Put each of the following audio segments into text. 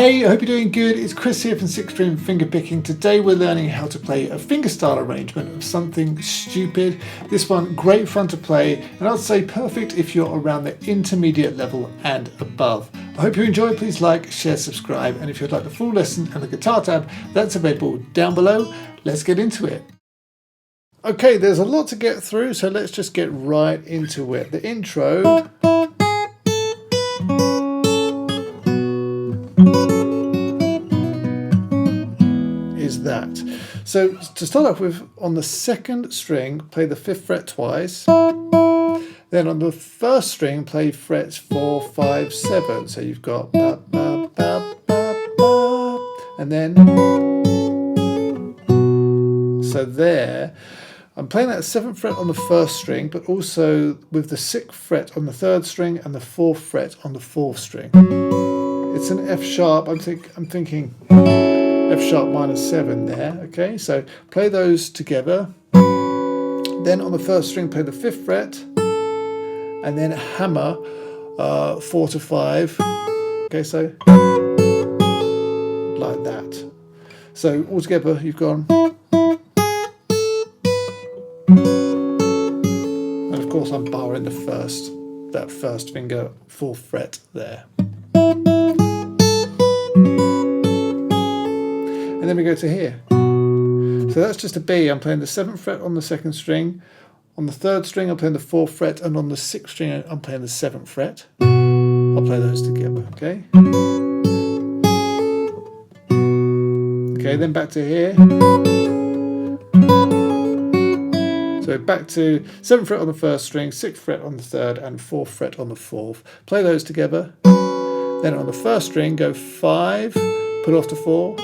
Hey, I hope you're doing good. It's Chris here from 6-String Fingerpicking. Today we're learning how to play a fingerstyle arrangement of Something Stupid. This one, great fun to play, and I'd say perfect if you're around the intermediate level and above. I hope you enjoy. Please like, share, subscribe, and if you'd like the full lesson and the guitar tab, that's available down below. Let's get into it. Okay, there's a lot to get through, so let's just get right into it. The intro. Is that. So to start off with, on the second string, play the 5th fret twice. Then on the first string, play frets 4, 5, 7. So you've got ba, ba, ba, ba, ba, and then so there. I'm playing that 7th fret on the first string, but also with the 6th fret on the 3rd string and the 4th fret on the 4th string. It's an F sharp. I'm thinking F sharp minus 7 there. Okay, so play those together. Then on the first string, play the 5th fret, and then hammer 4 to 5. Okay, so like that. So altogether, you've gone. And of course, I'm barring that first finger 4th fret there. And then we go to here. So that's just a B. I'm playing the 7th fret on the 2nd string. On the 3rd string, I'm playing the 4th fret, and on the 6th string, I'm playing the 7th fret. I'll play those together, okay? Okay, then back to here. So back to 7th fret on the 1st string, 6th fret on the 3rd, and 4th fret on the 4th. Play those together. Then on the 1st string, go 5, put off to 4,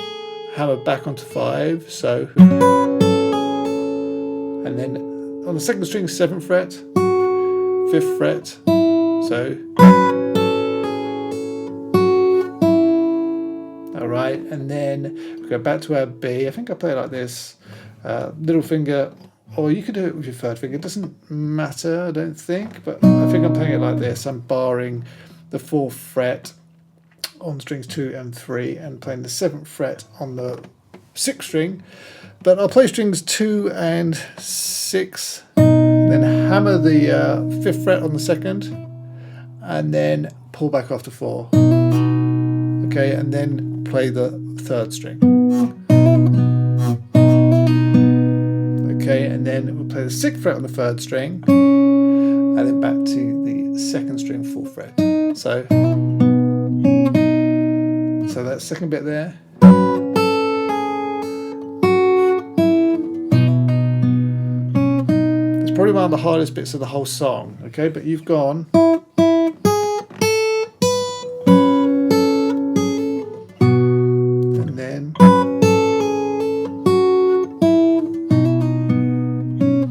hammer back onto 5, so. And then on the 2nd string, 7th fret, 5th fret, so. Alright, and then we go back to our B. I think I play it like this. Little finger, or you could do it with your 3rd finger. It doesn't matter, I don't think, but I think I'm playing it like this. I'm barring the 4th fret on strings 2 and 3 and playing the 7th fret on the 6th string, but I'll play strings 2 and 6, then hammer the 5th fret on the 2nd, and then pull back off to 4. Okay, and then play the 3rd string. Okay, and then we'll play the 6th fret on the 3rd string, and then back to the 2nd string 4th fret. So that second bit there. It's probably one of the hardest bits of the whole song, okay? But you've gone. And then.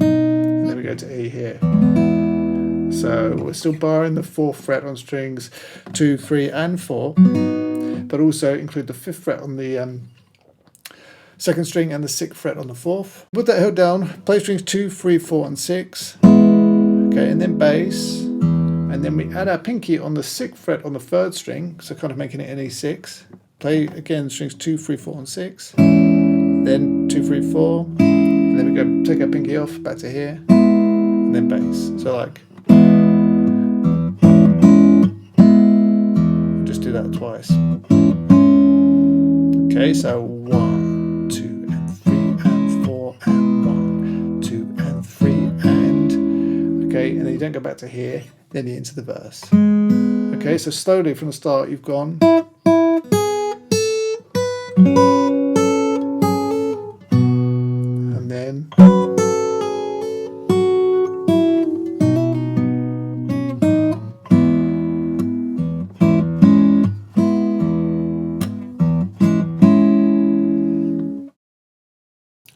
And then we go to E here. So we're still barring the 4th fret on strings 2, 3, and 4. But also include the 5th fret on the 2nd string and the 6th fret on the 4th. Put that held down, play strings 2, 3, 4, and 6. Okay, and then bass. And then we add our pinky on the 6th fret on the 3rd string, so kind of making it an E6. Play again strings 2, 3, 4, and 6. Then 2, 3, 4. And then we go take our pinky off, back to here. And then bass. So like. Just do that twice. Okay, so 1, 2, and 3, and 4, and 1, 2, and 3, and okay, and then you don't go back to here, then you're into the verse. Okay, so slowly from the start you've gone. And then.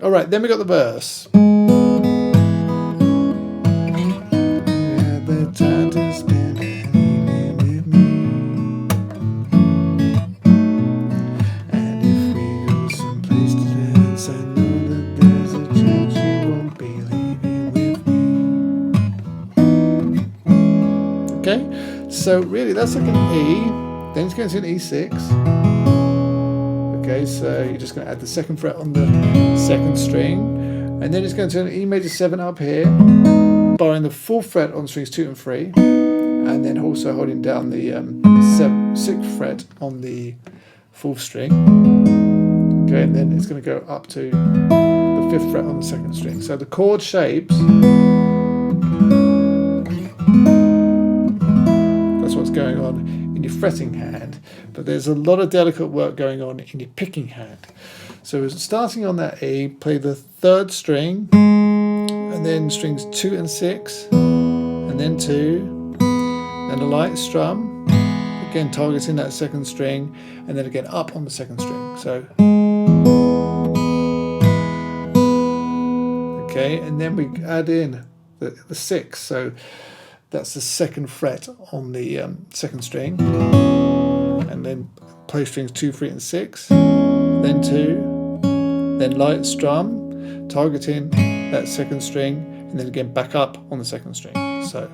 All right, then we got the verse. The time to spend an evening with me. And if we go someplace to dance, I know that there's a chance you won't be leaving with me. Okay, so really that's like an E, then it's going to an E6. Okay, so you're just going to add the second fret on the second string, and then it's going to turn E major 7 up here, barring the 4th fret on strings 2 and 3, and then also holding down the 6th fret on the 4th string. Okay, and then it's going to go up to the 5th fret on the 2nd string. So the chord shapes, that's what's going on in your fretting hand, but there's a lot of delicate work going on in your picking hand. So starting on that E, play the 3rd string, and then strings 2 and 6, and then 2, then a light strum, again targeting that 2nd string, and then again up on the 2nd string. So, okay, and then we add in the 6, so that's the 2nd fret on the 2nd string, and then play strings 2, 3, and 6, then 2, then light strum, targeting that 2nd string, and then again back up on the 2nd string. So.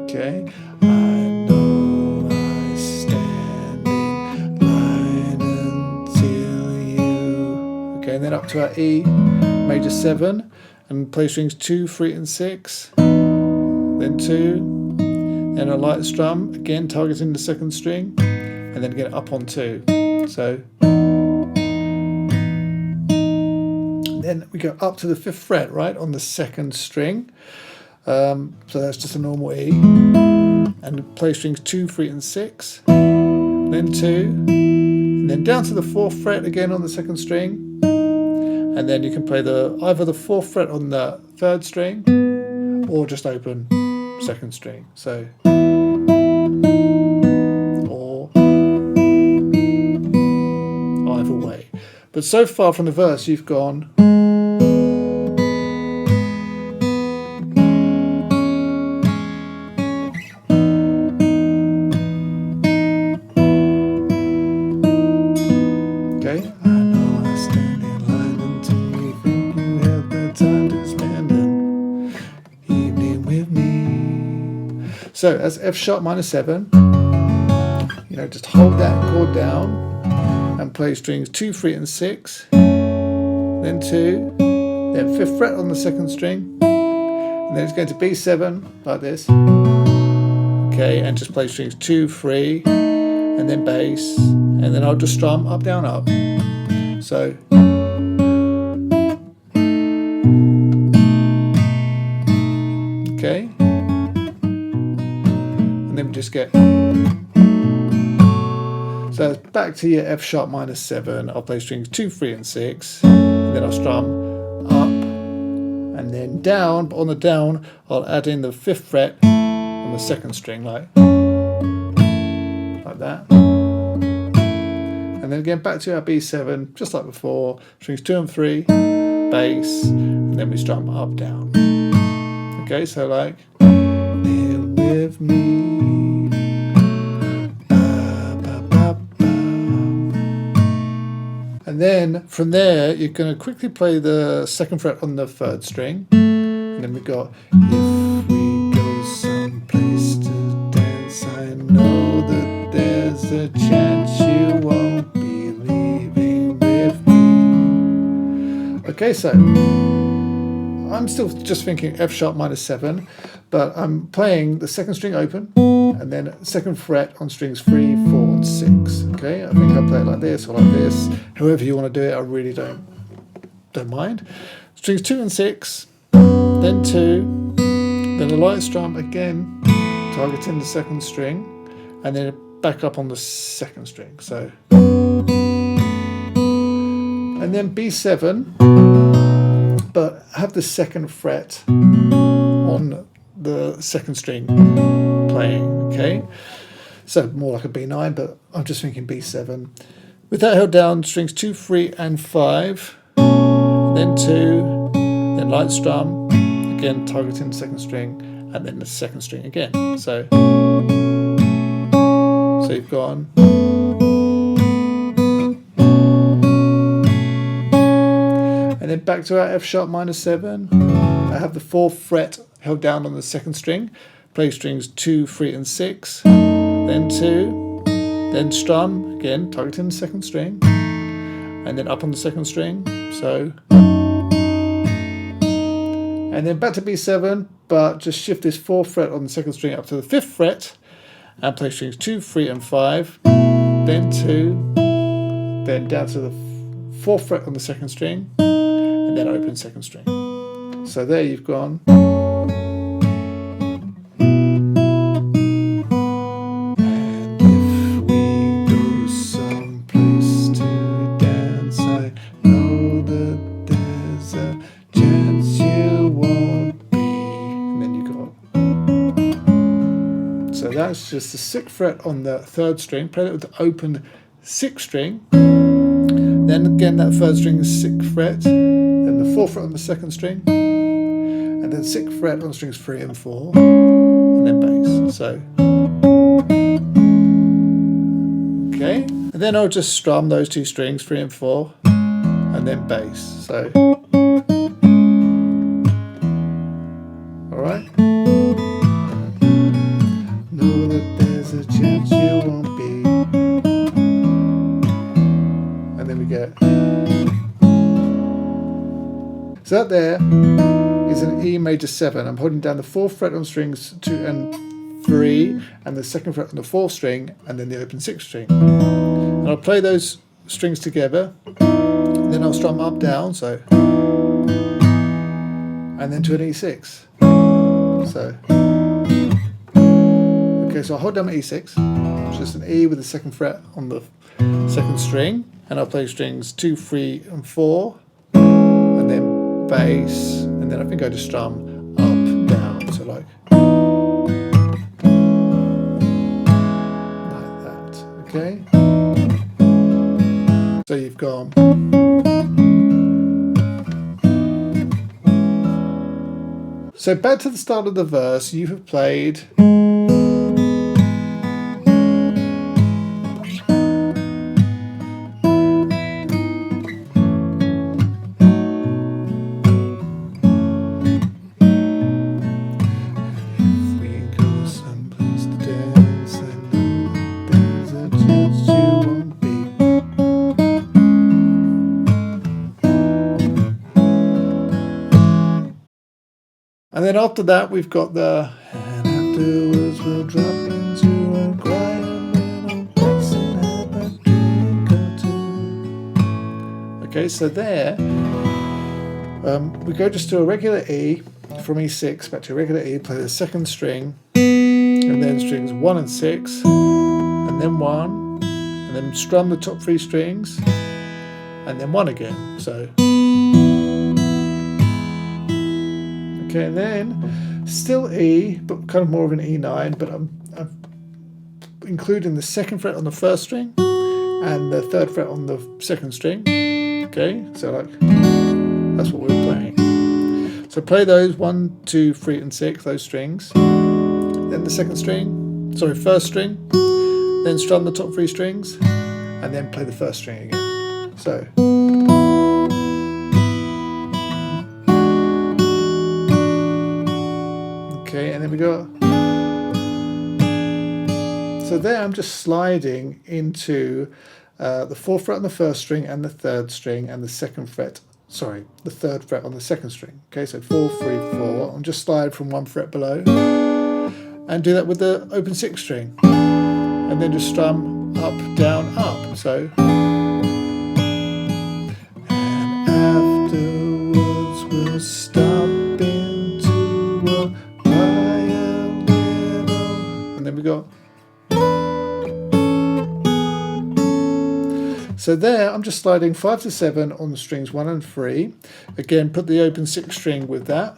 Okay. I know I stand in line until you. Okay, and then up to our E major 7, and play strings 2, 3, and 6, then 2. And a light strum, again targeting the 2nd string, and then again up on 2. So then we go up to the 5th fret, right, on the 2nd string. So that's just a normal E. And play strings 2, 3, and 6, then 2, and then down to the 4th fret again on the 2nd string. And then you can play either the 4th fret on the 3rd string, or just open 2nd string. So, or either way. But so far from the verse, you've gone. Okay. I know I stand in line until you think you have the time to spend an evening with me. So that's F sharp minor 7. You know, just hold that chord down and play strings 2, 3, and 6, then 2, then 5th fret on the 2nd string, and then it's going to B7 like this. Okay, and just play strings 2, 3, and then bass, and then I'll just strum up, down, up. So. Okay. And then we just get. So back to your F sharp minor 7. I'll play strings 2, 3, and 6, and then I'll strum up, and then down. But on the down, I'll add in the 5th fret on the 2nd string, like that. And then again back to our B7, just like before, strings 2 and 3, bass, and then we strum up, down. Okay, so like, live with me. And then from there, you're going to quickly play the 2nd fret on the 3rd string. And then we got, if we go someplace to dance, I know that there's a chance you won't be leaving with me. Okay, so I'm still just thinking F sharp minor 7, but I'm playing the 2nd string open, and then 2nd fret on strings 3, 4, and 6. Okay, I think I'll play it like this or like this. However you want to do it, I really don't mind. Strings 2 and 6, then 2, then a light strum again, targeting the 2nd string, and then back up on the 2nd string. So, and then B7, but have the 2nd fret on the 2nd string playing. Okay, so more like a B9, but I'm just thinking B7. With that held down, strings 2, 3, and 5, then 2, then light strum, again targeting the 2nd string, and then the 2nd string again. So you've gone. And then back to our F sharp minor 7. I have the 4th fret held down on the 2nd string, play strings 2, 3 and 6, then 2, then strum, again targeting the second string, and then up on the second string, so, and then back to B7, but just shift this 4th fret on the second string up to the 5th fret, and play strings 2, 3 and 5, then 2, then down to the 4th fret on the second string, and then open second string. So there you've gone. And if we go someplace to dance, I know that there's a chance you won't be. And then you go. So that's just the 6th fret on the 3rd string. Play that with the open 6th string. Then again that 3rd string is 6th fret. Then the 4th fret on the 2nd string. And then 6th fret on strings 3 and 4, and then bass. So, okay, and then I'll just strum those 2 strings, 3 and 4, and then bass. So, all right. Know that there's a chance you won't be, and then we get. So that there is an E major 7. I'm holding down the 4th fret on strings 2 and 3, and the 2nd fret on the 4th string, and then the open 6th string. And I'll play those strings together, and then I'll strum up, down, so, and then to an E6. So, okay, so I'll hold down my E6, it's just an E with the 2nd fret on the 2nd string, and I'll play strings 2, 3 and 4, and then bass, and then I think I just strum up, down, so like that, okay? So you've gone. So back to the start of the verse, you have played and then after that we've got the and afterwards we'll drop into a quiet little place and have a drink or two. Okay, so there we go just to a regular E from E6 back to a regular E, play the 2nd string, and then strings 1 and 6, and then 1, and then strum the top 3 strings, and then 1 again. So. Okay, and then still E, but kind of more of an E9, but I'm including the 2nd fret on the 1st string and the 3rd fret on the 2nd string. Okay, so like that's what we were playing. So play those 1, 2, 3 and 6, those strings. Then the 2nd string, sorry, 1st string, then strum the top 3 strings, and then play the 1st string again. So. Okay, and then we go. So there I'm just sliding into the 4th fret on the 1st string and the 3rd string and the 2nd fret, sorry, the 3rd fret on the 2nd string. Okay, so 4, 3, 4. I'm just slide from 1 fret below and do that with the open 6th string. And then just strum up, down, up. So, and afterwards we'll stop into a quiet little, and then we go. So there, I'm just sliding 5 to 7 on the strings 1 and 3. Again, put the open 6th string with that.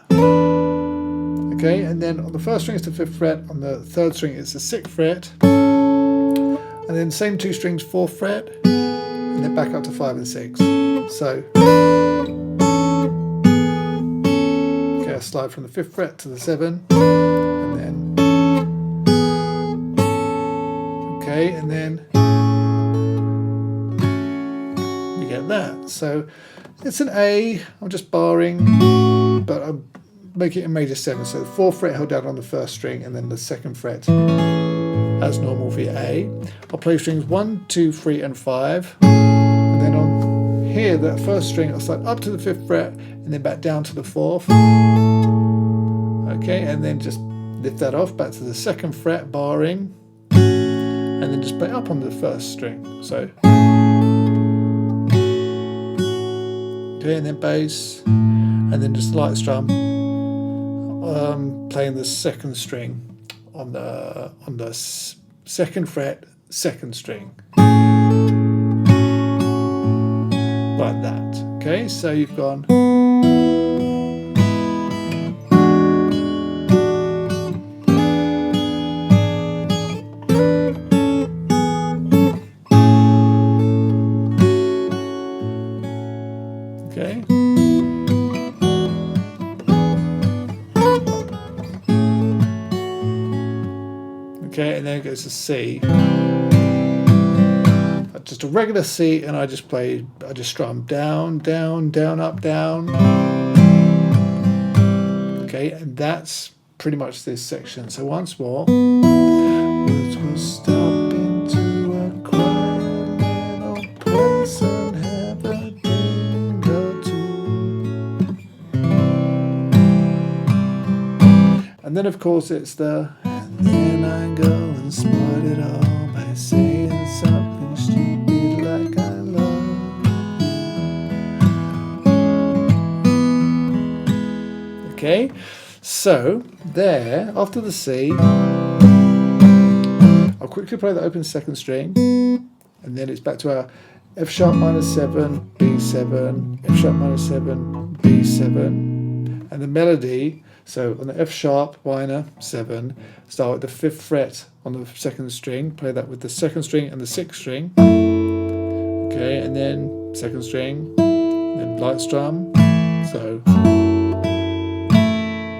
Okay, and then on the 1st string it's the 5th fret, on the 3rd string it's the 6th fret. And then same 2 strings, 4th fret, and then back up to 5 and 6. So, okay, I slide from the 5th fret to the 7, and then, okay, and then you get that. So it's an A, I'm just barring, but I'm make it a major 7. So the 4th fret held down on the 1st string, and then the 2nd fret as normal for your A. I'll play strings 1, 2, 3, and 5. And then on here, that 1st string, I'll slide up to the 5th fret, and then back down to the 4th. Okay, and then just lift that off, back to the 2nd fret, barring. And then just play up on the 1st string. So. Okay, and then bass. And then just light strum, playing the 2nd string on the 2nd fret, 2nd string, like that. Okay, so you've gone. Okay. Okay, and then it goes to C. Just a regular C, and I just strum down, down, down, up, down. Okay, and that's pretty much this section. So once more. Words will stop into a quiet little place and have a drink or two. And then of course it's the then I go and spoil it all by saying something stupid like I love you. Okay, so there, after the C, I'll quickly play the open 2nd string, and then it's back to our F sharp minor 7, B7, F sharp minor 7, B7, and the melody. So on the F sharp minor 7, start with the 5th fret on the 2nd string, play that with the 2nd string and the 6th string. Okay, and then 2nd string, then light strum. So,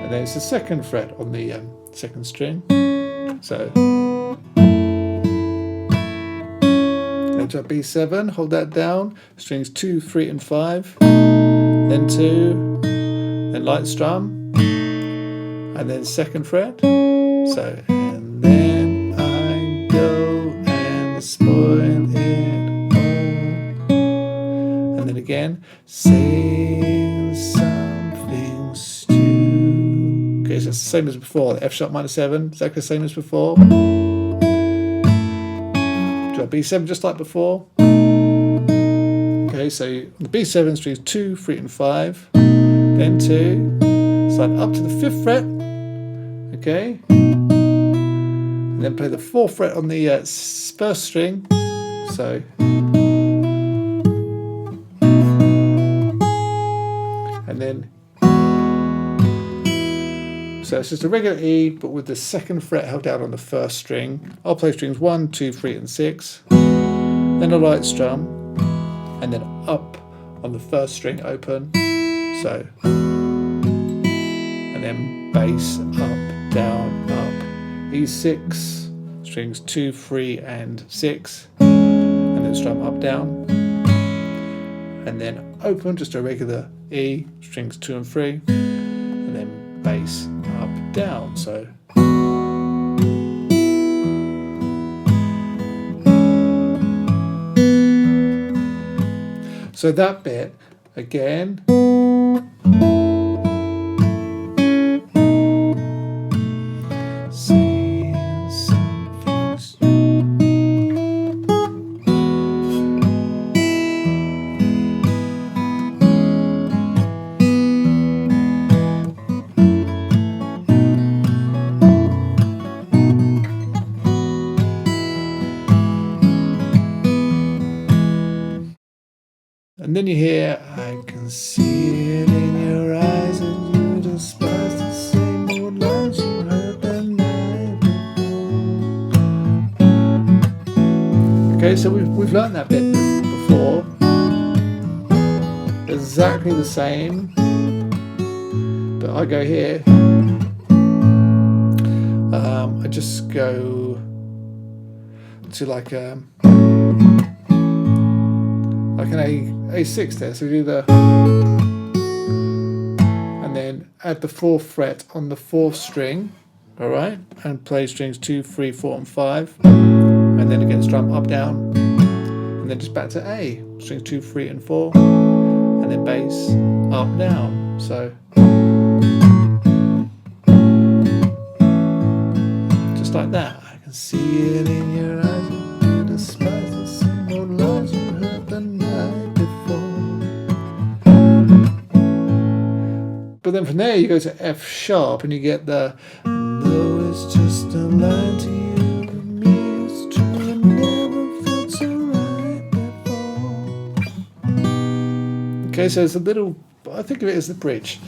and then it's the 2nd fret on the 2nd string. So, then to a B7, hold that down, strings 2, 3, and 5, then 2, then light strum. And then 2nd fret, so, and then I go and spoil it all. And then again, say something stupid. Okay, so it's the same as before, the F sharp minor 7, exactly the same as before. Do a B7 just like before. Okay, so the B7 strings 2, 3, and 5, then 2, slide up to the 5th fret. Okay, and then play the 4th fret on the 1st string, so, and then, so it's just a regular E, but with the 2nd fret held down on the 1st string. I'll play strings 1, 2, 3, and 6, then a light strum, and then up on the 1st string open, so, and then bass up, down, up, E6, strings 2, 3, and 6, and then strum up, down, and then open, just a regular E, strings 2 and 3, and then bass up, down. So, so that bit again. And then you hear, I can see it in your eyes and you despise the same old lines you heard the night before. Okay, so we've learned that bit before. Exactly the same. But I go here. I just go to like an A6 there, so we do the, and then add the 4th fret on the 4th string, all right, and play strings 2, 3, 4, and 5, and then again strum up, down, and then just back to A, strings 2, 3, and 4, and then bass up, down. So just like that. I can see it in your eyes. You despise the same old lies you heard the night before. But then from there you go to F sharp and you get the though it's just a lie to you and me, it's true, it never felt so right before. Okay, so it's a little, I think of it as the bridge.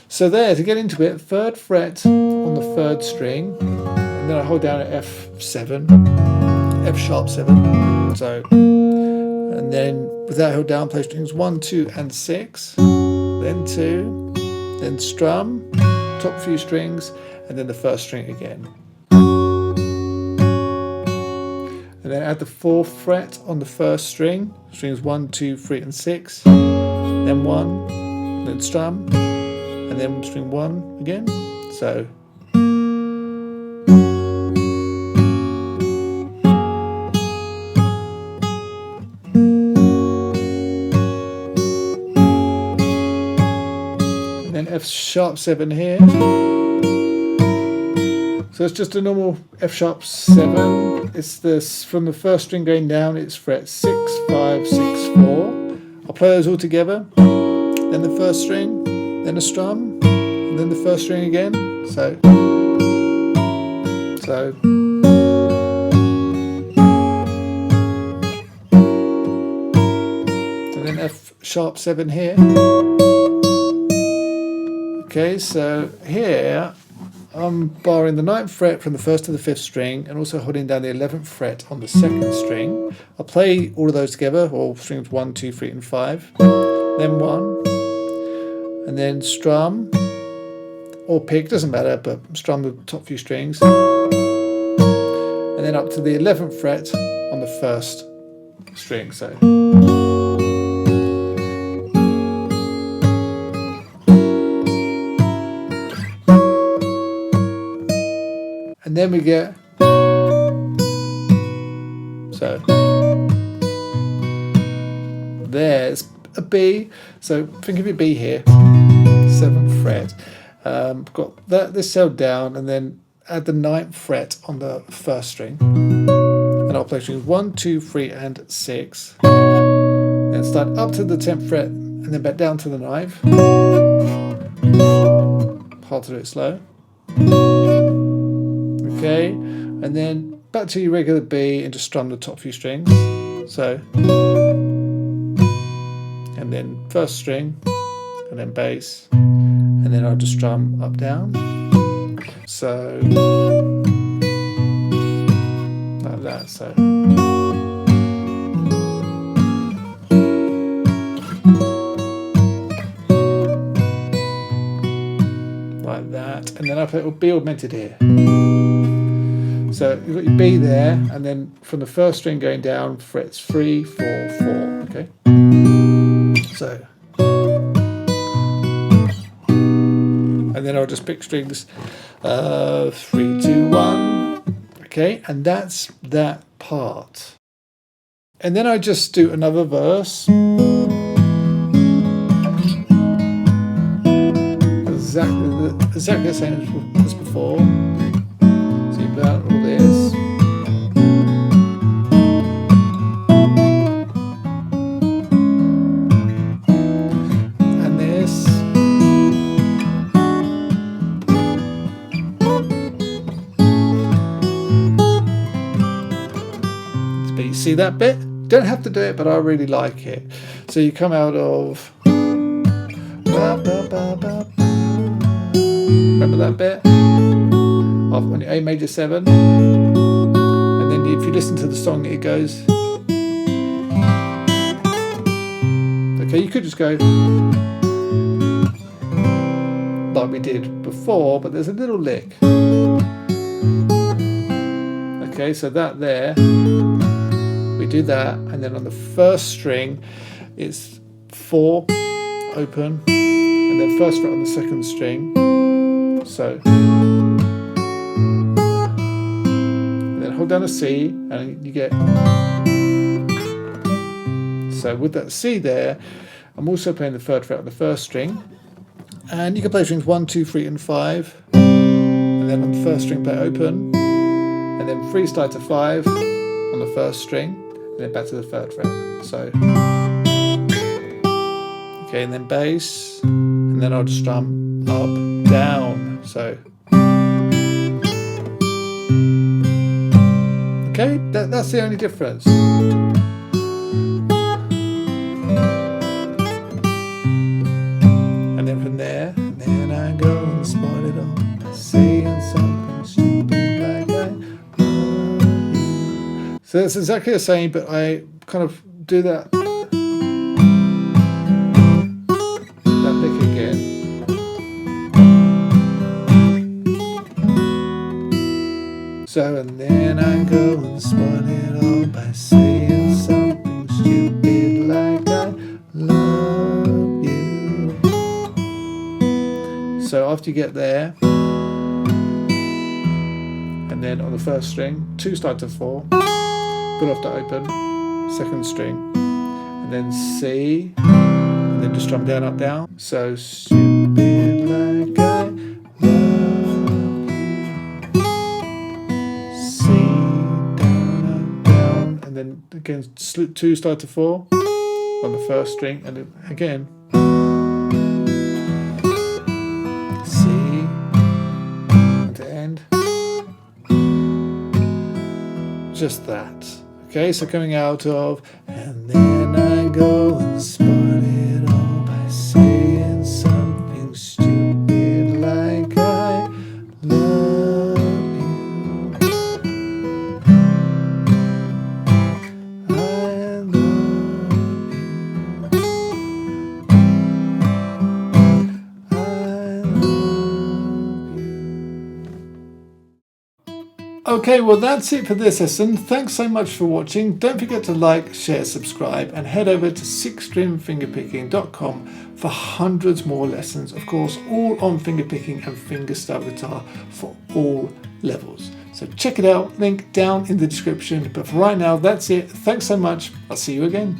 So there, to get into it, 3rd fret on the 3rd string, and then I hold down at F7, F sharp 7. So, and then with that held down, play strings 1, 2, and 6, then 2, then strum, top few strings, and then the 1st string again. And then add the 4th fret on the 1st string, strings 1, 2, 3, and 6, then 1, then strum, and then string 1 again. So and then F sharp 7 here. So it's just a normal F sharp 7. It's this from the 1st string going down, it's fret 6, 5, 6, 4. I'll play those all together. Then the 1st string, then a strum, and then the 1st string again. So and then F sharp 7 here. Okay, so here I'm barring the 9th fret from the 1st to the 5th string and also holding down the 11th fret on the 2nd string. I'll play all of those together, or strings 1, 2, 3, and 5. Then 1, and then strum, or pick, doesn't matter, but strum the top few strings. And then up to the 11th fret on the 1st string. So. And then we get, so there's a B. So think of your B here, 7th fret. Got this held down, and then add the 9th fret on the 1st string. And I'll play strings 1, 2, 3, and 6. Then start up to the 10th fret, and then back down to the 9th. Hard to do it slow. Okay, and then back to your regular B and just strum the top few strings. So, and then 1st string, and then bass, and then I'll just strum up, down. So, like that. So, like that, and then I play B augmented here. So you've got your B there, and then from the 1st string going down, frets 3, 4, 4. Okay. So, and then I'll just pick strings 3, 2, 1. Okay, and that's that part. And then I just do another verse. Exactly the same as before. So you've got all this. And this. But you see that bit? Don't have to do it, but I really like it. So you come out of. Remember that bit? Off on your A major 7. And then if you listen to the song, it goes. Okay, you could just go like we did before, but there's a little lick. Okay, so that there, we do that, and then on the 1st string, it's 4 open, and then first fret on the second string, so, and then hold down a C, and you get, so with that C there, I'm also playing the third fret on the first string, and you can play strings 1, 2, 3 and 5, and then on the first string play open, and then freestyle to 5 on the first string, and then back to the third fret, so, okay, and then bass, and then I'll just strum up, down, so, okay, that's the only difference. And then from there, and then I go and spot it all, saying something stupid like I love you. So that's exactly the same, but I kind of do that lick again. So, and then I go and spot it all by saying something stupid like I love you. So after you get there, and then on the first string, 2 slide to 4, pull off to open, second string, and then C, and then just strum down, up, down. So stupid like I love you. C, down, up, down, and then again 2 slide to 4 on the first string, and then again C, and to end. Just that. Okay, so coming out of, and then I go and spot it all by saying something stupid like I love you. I love you. I love you. Okay, well that's it for this lesson. Thanks so much for watching. Don't forget to like, share, subscribe, and head over to sixstringfingerpicking.com for hundreds more lessons, of course, all on fingerpicking and fingerstyle guitar for all levels. So check it out, link down in the description. But for right now, that's it. Thanks so much. I'll see you again.